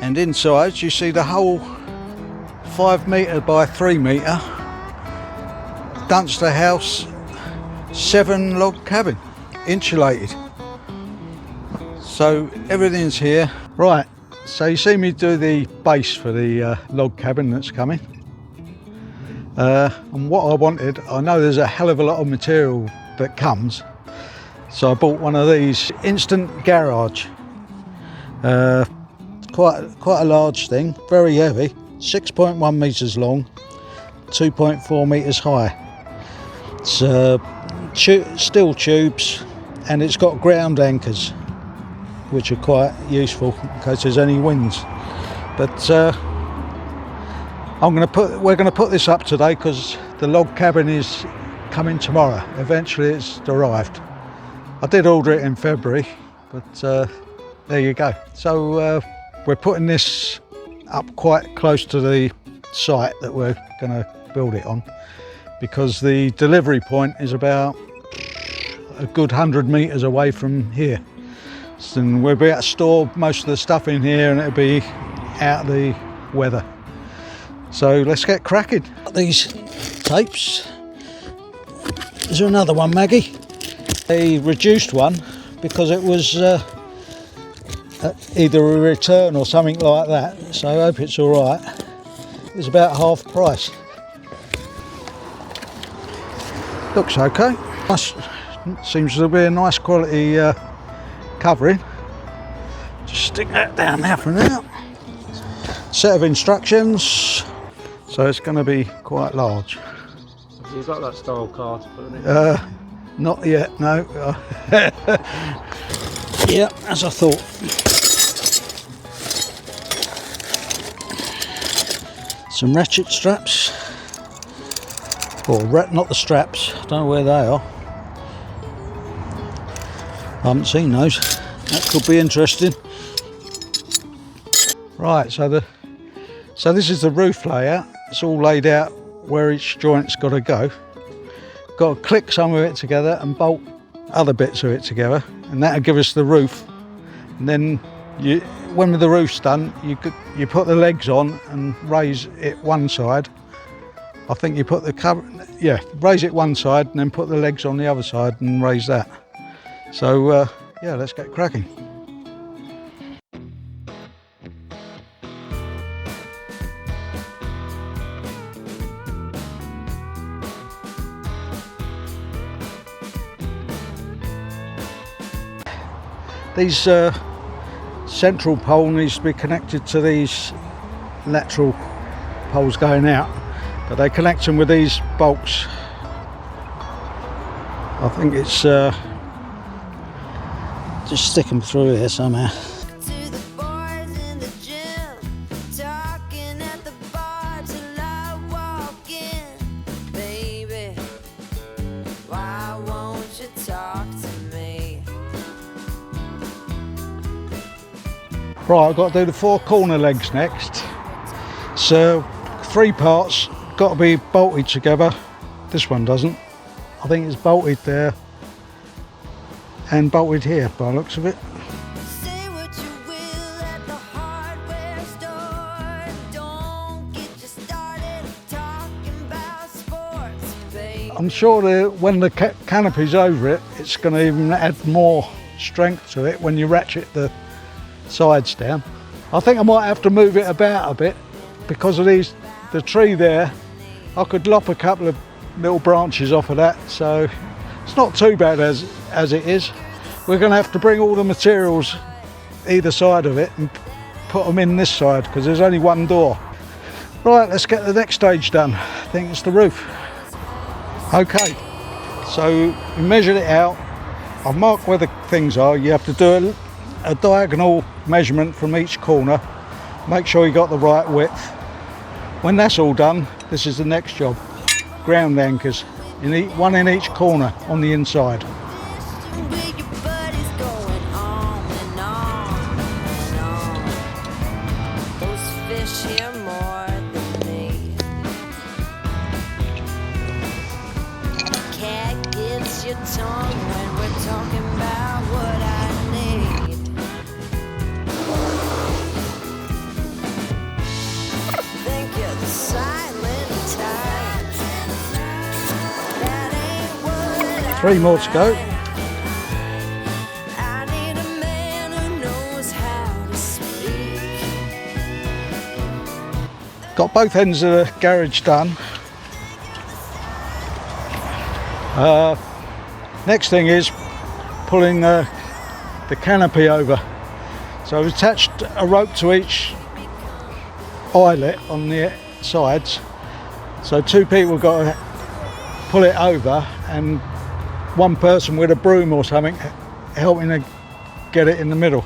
And inside you see the whole 5 metre by 3 metre Dunster house, 7 log cabin, insulated. So everything's here. Right, so you see me do the base for the log cabin that's coming. And what I wanted, I know there's a hell of a lot of material that comes, so I bought one of these instant garage. Quite a large thing, very heavy, 6.1 metres long, 2.4 metres high. It's steel tubes, and it's got ground anchors, which are quite useful in case there's any winds. But we're going to put this up today because the log cabin is coming tomorrow. Eventually it's arrived. I did order it in February, but there you go. So we're putting this up quite close to the site that we're going to build it on, because the delivery point is about a good 100 metres away from here. And we'll be able to store most of the stuff in here and it'll be out of the weather. So let's get cracking. These tapes. Is there another one, Maggie? A reduced one because it was either a return or something like that. So I hope it's all right. It's about half price. Looks okay. Nice. Seems to be a nice quality covering. Just stick that down there for now. Set of instructions. So it's going to be quite large. You've got that style card to put in it? Not yet, no. Yeah, as I thought. Some ratchet straps. Or not the straps, I don't know where they are. I haven't seen those. That could be interesting. Right, so this is the roof layout. It's all laid out where each joint's got to go. Got to click some of it together and bolt other bits of it together, and that'll give us the roof. And then when the roof's done, you put the legs on and raise it one side. I think you put the cover, raise it one side and then put the legs on the other side and raise that. So yeah, let's get cracking. These central pole needs to be connected to these lateral poles going out, but they connect them with these bolts. I think it's just stick them through here somehow. Right, I've got to do the 4 corner legs next. So 3 parts, got to be bolted together. This one doesn't. I think it's bolted there and bolted here by the looks of it. I'm sure that when the canopy's over it, it's going to even add more strength to it when you ratchet the sides down. I think I might have to move it about a bit because of the tree there. I could lop a couple of little branches off of that, so it's not too bad as it is. We're going to have to bring all the materials either side of it and put them in this side because there's only one door. Right, let's get the next stage done. I think it's the roof. Okay, so we measured it out. I've marked where the things are. You have to do a diagonal measurement from each corner. Make sure you got the right width. When that's all done, this is the next job. Ground anchors, one in each corner on the inside. 3 more to go. I need a man who knows how to speak. Got both ends of the garage done. Next thing is pulling the canopy over. So I've attached a rope to each eyelet on the sides. So 2 people got to pull it over, and 1 person with a broom or something helping to get it in the middle.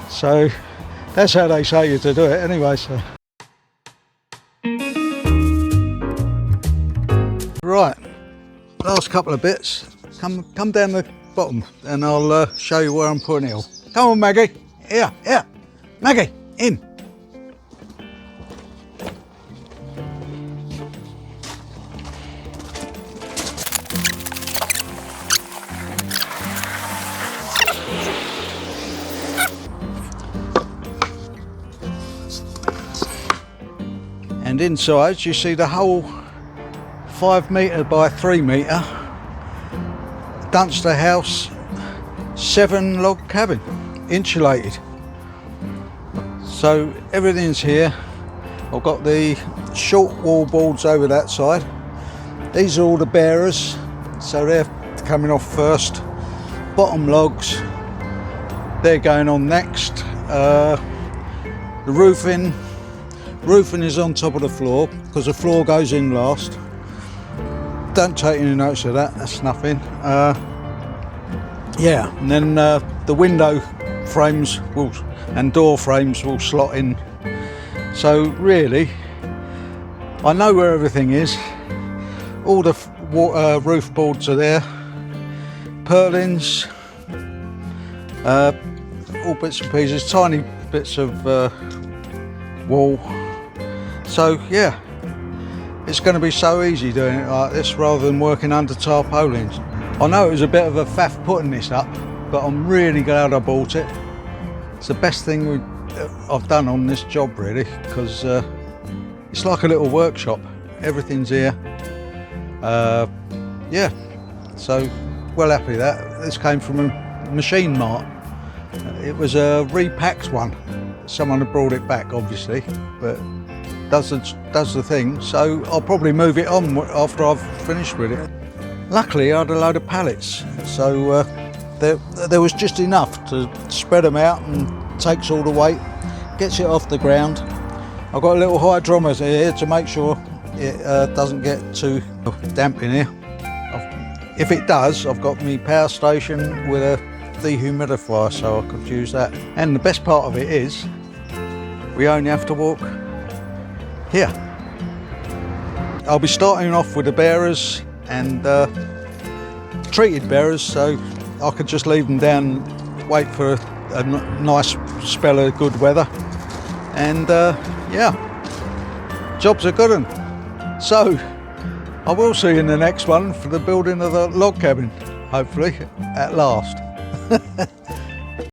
So that's how they say you to do it anyway. So. Right, last couple of bits. Come down the bottom and I'll show you where I'm putting it all. Come on, Maggie. Here. Maggie, in. And inside you see the whole 5 metre by 3 metre Dunster house 7 log cabin, insulated. So everything's here. I've got the short wall boards over that side. These are all the bearers, so they're coming off first. Bottom logs, they're going on next. The roofing is on top of the floor because the floor goes in last. Don't take any notice of that, that's nothing. Yeah, and then the window frames and door frames will slot in. So really, I know where everything is. All the roof boards are there. Purlins, all bits and pieces, tiny bits of wall. So yeah, it's going to be so easy doing it like this rather than working under tarpaulins. I know it was a bit of a faff putting this up, but I'm really glad I bought it. It's the best thing I've done on this job really, because it's like a little workshop. Everything's here. Yeah, so well happy with that. This came from a machine mart. It was a repacked one. Someone had brought it back obviously, but does the thing. So I'll probably move it on after I've finished with it. Luckily I had a load of pallets, so there was just enough to spread them out and takes all the weight, gets it off the ground. I've got a little hydrometer here to make sure it doesn't get too damp in here. If it does, I've got my power station with a dehumidifier, so I could use that. And the best part of it is we only have to walk here. I'll be starting off with the bearers and treated bearers, so I could just leave them down, wait for a nice spell of good weather, and yeah, job's a good one. So I will see you in the next one for the building of the log cabin, hopefully at last.